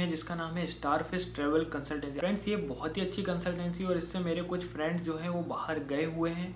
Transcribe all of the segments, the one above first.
है जिसका नाम है स्टारफिश ट्रैवल कंसल्टेंसी। फ्रेंड्स ये बहुत ही अच्छी कंसल्टेंसी और इससे मेरे कुछ फ्रेंड्स जो हैं वो बाहर गए हुए हैं।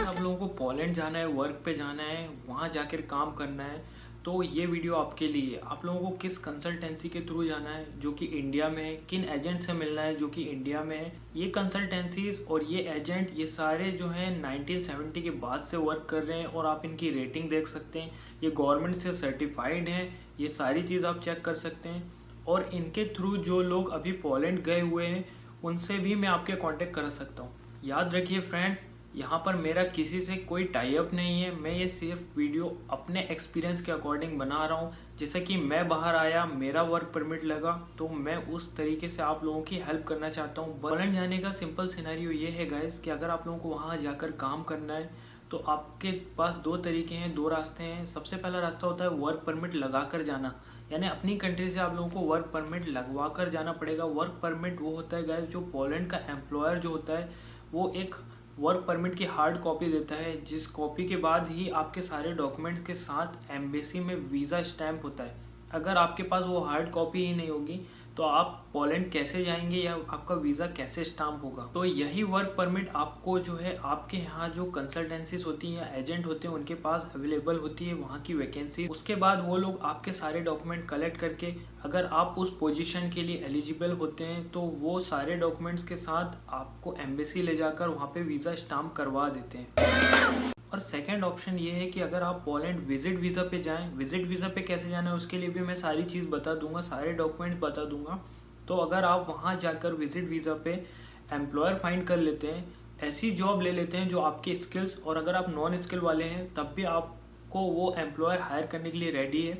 आप लोगों को पोलैंड जाना है, वर्क पे जाना है, वहाँ जाकर काम करना है, तो ये वीडियो आपके लिए। आप लोगों को किस कंसल्टेंसी के थ्रू जाना है जो कि इंडिया में है, किन एजेंट से मिलना है जो कि इंडिया में है। ये कंसल्टेंसीज और ये एजेंट ये सारे जो हैं 1970 के बाद से वर्क कर रहे हैं और आप इनकी रेटिंग देख सकते हैं। ये गवर्नमेंट से सर्टिफाइड हैं, ये सारी चीज़ आप चेक कर सकते हैं। और इनके थ्रू जो लोग अभी पोलैंड गए हुए हैं उनसे भी मैं आपके कांटेक्ट कर सकता हूँ। याद रखिए फ्रेंड्स, यहाँ पर मेरा किसी से कोई टाई अप नहीं है, मैं ये सिर्फ वीडियो अपने एक्सपीरियंस के अकॉर्डिंग बना रहा हूँ। जैसे कि मैं बाहर आया, मेरा वर्क परमिट लगा, तो मैं उस तरीके से आप लोगों की हेल्प करना चाहता हूँ। पोलैंड जाने का सिंपल सिनेरियो ये है गाइस कि अगर आप लोगों को वहाँ जाकर काम करना है तो आपके पास दो तरीके हैं, दो रास्ते हैं। सबसे पहला रास्ता होता है वर्क परमिट लगा कर जाना, यानी अपनी कंट्री से आप लोगों को वर्क परमिट लगवा कर जाना पड़ेगा। वर्क परमिट वो होता है गाइस जो पोलैंड का एम्प्लॉयर जो होता है वो एक वर्क परमिट की हार्ड कॉपी देता है, जिस कॉपी के बाद ही आपके सारे डॉक्यूमेंट्स के साथ एम्बेसी में वीज़ा स्टैंप होता है। अगर आपके पास वो हार्ड कॉपी ही नहीं होगी तो आप पोलैंड कैसे जाएंगे या आपका वीज़ा कैसे स्टाम्प होगा। तो यही वर्क परमिट आपको जो है आपके यहाँ जो कंसल्टेंसीज होती हैं या एजेंट होते हैं उनके पास अवेलेबल होती है वहाँ की वैकेंसी। उसके बाद वो लोग आपके सारे डॉक्यूमेंट कलेक्ट करके अगर आप उस पोजीशन के लिए एलिजिबल होते हैं तो वो सारे डॉक्यूमेंट्स के साथ आपको एम्बेसी ले जाकर वहाँ पे वीज़ा स्टाम्प करवा देते हैं। और सेकंड ऑप्शन ये है कि अगर आप पोलैंड विजिट वीज़ा पे जाएं, विजिट वीज़ा पे कैसे जाना है उसके लिए भी मैं सारी चीज़ बता दूंगा, सारे डॉक्यूमेंट बता दूंगा। तो अगर आप वहाँ जाकर विजिट वीज़ा पे एम्प्लॉयर फाइंड कर लेते हैं, ऐसी जॉब ले लेते हैं जो आपके स्किल्स, और अगर आप नॉन स्किल वाले हैं तब भी आपको वो एम्प्लॉयर हायर करने के लिए रेडी है,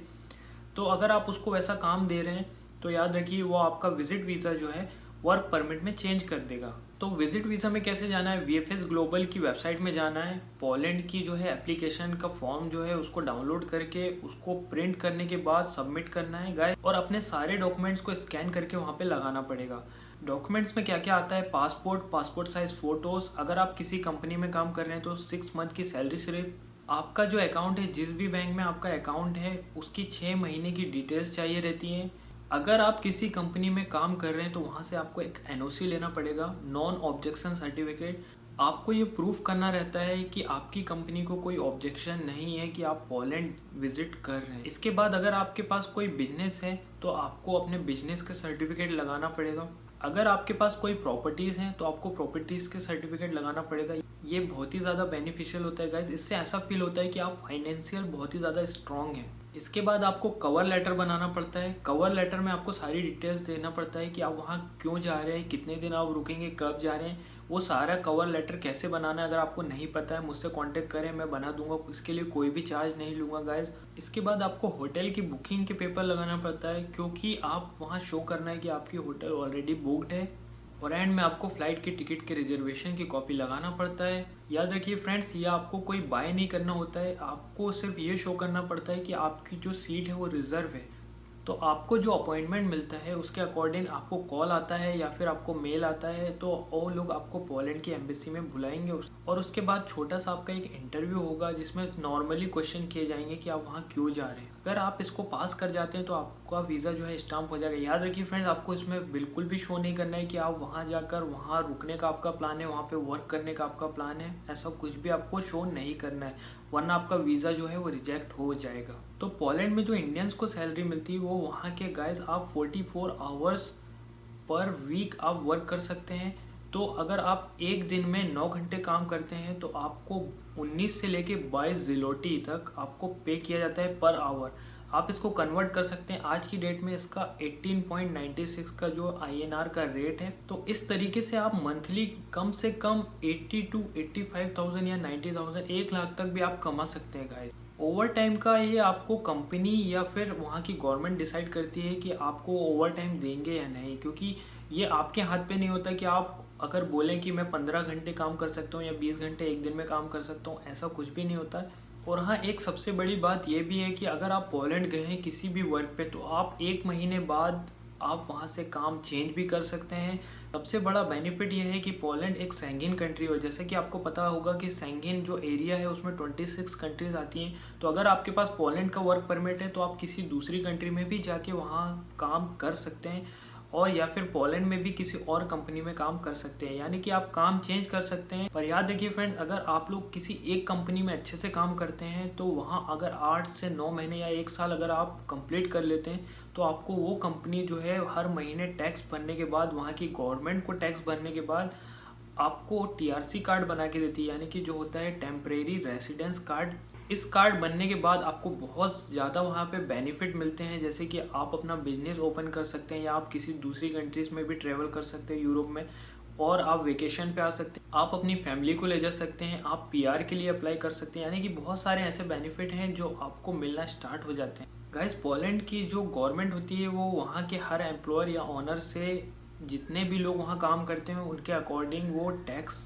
तो अगर आप उसको वैसा काम दे रहे हैं तो याद रखिए वो आपका विजिट वीज़ा जो है वर्क परमिट में चेंज कर देगा। तो विजिट वीज़ा में कैसे जाना है, वीएफएस ग्लोबल की वेबसाइट में जाना है। पोलैंड की जो है एप्लीकेशन का फॉर्म जो है उसको डाउनलोड करके उसको प्रिंट करने के बाद सबमिट करना है गाइस, और अपने सारे डॉक्यूमेंट्स को स्कैन करके वहाँ पे लगाना पड़ेगा। डॉक्यूमेंट्स में क्या क्या आता है, पासपोर्ट साइज फोटोज़, अगर आप किसी कंपनी में काम कर रहे हैं तो 6 मंथ की सैलरी स्लिप, आपका जो अकाउंट है जिस भी बैंक में आपका अकाउंट है उसकी 6 महीने की डिटेल्स चाहिए रहती हैं। अगर आप किसी कंपनी में काम कर रहे हैं तो वहाँ से आपको एक एनओसी लेना पड़ेगा, नॉन ऑब्जेक्शन सर्टिफिकेट। आपको ये प्रूफ करना रहता है कि आपकी कंपनी को कोई ऑब्जेक्शन नहीं है कि आप पोलैंड विजिट कर रहे हैं। इसके बाद अगर आपके पास कोई बिजनेस है तो आपको अपने बिजनेस के सर्टिफिकेट लगाना पड़ेगा। अगर आपके पास कोई प्रॉपर्टीज़ हैं तो आपको प्रॉपर्टीज़ के सर्टिफिकेट लगाना पड़ेगा। ये बहुत ही ज़्यादा बेनिफिशियल होता है गाइज, इससे ऐसा फील होता है कि आप फाइनेंशियल बहुत ही ज़्यादा स्ट्रॉन्ग हैं। इसके बाद आपको कवर लेटर बनाना पड़ता है। कवर लेटर में आपको सारी डिटेल्स देना पड़ता है कि आप वहाँ क्यों जा रहे हैं, कितने दिन आप रुकेंगे, कब जा रहे हैं। वो सारा कवर लेटर कैसे बनाना है अगर आपको नहीं पता है मुझसे कांटेक्ट करें, मैं बना दूंगा, इसके लिए कोई भी चार्ज नहीं लूँगा गाइज। इसके बाद आपको होटल की बुकिंग के पेपर लगाना पड़ता है क्योंकि आप वहाँ शो करना है कि आपकी होटल ऑलरेडी बुक्ड है। और एंड में आपको फ्लाइट की टिकट के रिजर्वेशन की कॉपी लगाना पड़ता है। याद रखिए फ्रेंड्स, ये आपको कोई बाय नहीं करना होता है, आपको सिर्फ ये शो करना पड़ता है कि आपकी जो सीट है वो रिजर्व है। तो आपको जो अपॉइंटमेंट मिलता है उसके अकॉर्डिंग आपको कॉल आता है या फिर आपको मेल आता है, तो वो लोग आपको पोलैंड की एम्बेसी में बुलाएंगे और उसके बाद छोटा सा आपका एक इंटरव्यू होगा जिसमें नॉर्मली क्वेश्चन किए जाएंगे कि आप वहाँ क्यों जा रहे हैं। अगर आप इसको पास कर जाते हैं तो आपका वीज़ा जो है स्टाम्प हो जाएगा। याद रखिए फ्रेंड्स, आपको इसमें बिल्कुल भी शो नहीं करना है कि आप वहाँ जाकर वहाँ रुकने का आपका प्लान है, वहाँ पे वर्क करने का आपका प्लान है, ऐसा कुछ भी आपको शो नहीं करना है, वरना आपका वीज़ा जो है वो रिजेक्ट हो जाएगा। तो पोलैंड में जो इंडियंस को सैलरी मिलती है वो वहाँ के गाइस आप 44 आवर्स पर वीक आप वर्क कर सकते हैं। तो अगर आप एक दिन में 9 घंटे काम करते हैं तो आपको 19 से लेके 22 ज़िलोटी तक आपको पे किया जाता है पर आवर। आप इसको कन्वर्ट कर सकते हैं, आज की डेट में इसका 18.96 का जो INR का रेट है। तो इस तरीके से आप मंथली कम से कम 80 to 85,000 या 90,000, 1 लाख तक भी आप कमा सकते हैं गाइस। ओवर टाइम का ये आपको कंपनी या फिर वहाँ की गवर्नमेंट डिसाइड करती है कि आपको ओवर टाइम देंगे या नहीं, क्योंकि ये आपके हाथ पे नहीं होता कि आप अगर बोलें कि मैं 15 घंटे काम कर सकता हूँ या 20 घंटे एक दिन में काम कर सकता हूँ, ऐसा कुछ भी नहीं होता। और हाँ, एक सबसे बड़ी बात ये भी है कि अगर आप पोलैंड गए हैं किसी भी वर्क पे तो आप 1 महीने बाद आप वहाँ से काम चेंज भी कर सकते हैं। सबसे बड़ा बेनिफिट ये है कि पोलैंड एक शेंगेन कंट्री हो, जैसे कि आपको पता होगा कि शेंगेन जो एरिया है उसमें 26 कंट्रीज आती हैं। तो अगर आपके पास पोलैंड का वर्क परमिट है तो आप किसी दूसरी कंट्री में भी जाके वहाँ काम कर सकते हैं, और या फिर पोलैंड में भी किसी और कंपनी में काम कर सकते हैं, यानी कि आप काम चेंज कर सकते हैं। पर याद रखिए फ्रेंड्स, अगर आप लोग किसी एक कंपनी में अच्छे से काम करते हैं तो वहाँ अगर 8 से 9 महीने या 1 साल अगर आप कंप्लीट कर लेते हैं तो आपको वो कंपनी जो है हर महीने टैक्स भरने के बाद, वहाँ की गवर्नमेंट को टैक्स भरने के बाद आपको टीआरसी कार्ड बना के देती है, यानी कि जो होता है टेम्परेरी रेसिडेंस कार्ड। इस कार्ड बनने के बाद आपको बहुत ज़्यादा वहाँ पे बेनिफिट मिलते हैं, जैसे कि आप अपना बिजनेस ओपन कर सकते हैं, या आप किसी दूसरी कंट्रीज़ में भी ट्रेवल कर सकते हैं यूरोप में, और आप वेकेशन पे आ सकते हैं, आप अपनी फैमिली को ले जा सकते हैं, आप पीआर के लिए अप्लाई कर सकते हैं, यानी कि बहुत सारे ऐसे बेनिफिट हैं जो आपको मिलना स्टार्ट हो जाते हैं। गाइस, पोलैंड की जो गवर्नमेंट होती है वो वहाँ के हर एम्प्लॉयर या ऑनर से जितने भी लोग वहाँ काम करते हैं उनके अकॉर्डिंग वो टैक्स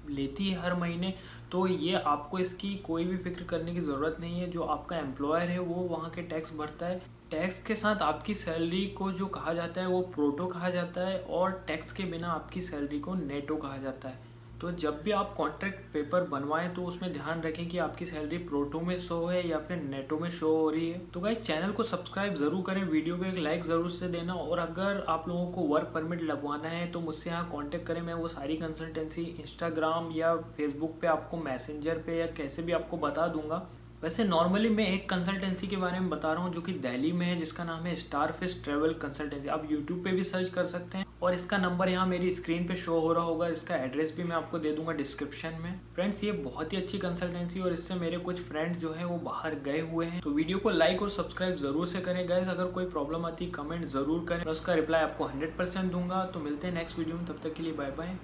लेती है हर महीने। तो ये आपको इसकी कोई भी फिक्र करने की ज़रूरत नहीं है, जो आपका एम्प्लॉयर है वो वहाँ के टैक्स भरता है। टैक्स के साथ आपकी सैलरी को जो कहा जाता है वो प्रोटो कहा जाता है, और टैक्स के बिना आपकी सैलरी को नेटो कहा जाता है। तो जब भी आप कॉन्ट्रैक्ट पेपर बनवाएं तो उसमें ध्यान रखें कि आपकी सैलरी प्रोटो में शो है या फिर नेटो में शो हो रही है। तो गाइस, चैनल को सब्सक्राइब ज़रूर करें, वीडियो को एक लाइक ज़रूर से देना, और अगर आप लोगों को वर्क परमिट लगवाना है तो मुझसे यहाँ कांटेक्ट करें। मैं वो सारी कंसल्टेंसी इंस्टाग्राम या फेसबुक पे आपको मैसेंजर पे या कैसे भी आपको बता दूंगा। वैसे नॉर्मली मैं एक कंसल्टेंसी के बारे में बता रहा हूँ जो कि दिल्ली में है, जिसका नाम है स्टारफिश ट्रैवल कंसल्टेंसी। आप यूट्यूब पे भी सर्च कर सकते हैं, और इसका नंबर यहाँ मेरी स्क्रीन पे शो हो रहा होगा। इसका एड्रेस भी मैं आपको दे दूंगा डिस्क्रिप्शन में। फ्रेंड्स, ये बहुत ही अच्छी कंसल्टेंसी, और इससे मेरे कुछ फ्रेंड्स जो है वो बाहर गए हुए हैं। तो वीडियो को लाइक और सब्सक्राइब जरूर से करें गाइस। अगर कोई प्रॉब्लम आती कमेंट जरूर करें, मैं उसका रिप्लाई आपको 100% दूंगा। तो मिलते हैं नेक्स्ट वीडियो में, तब तक के लिए बाय बाय।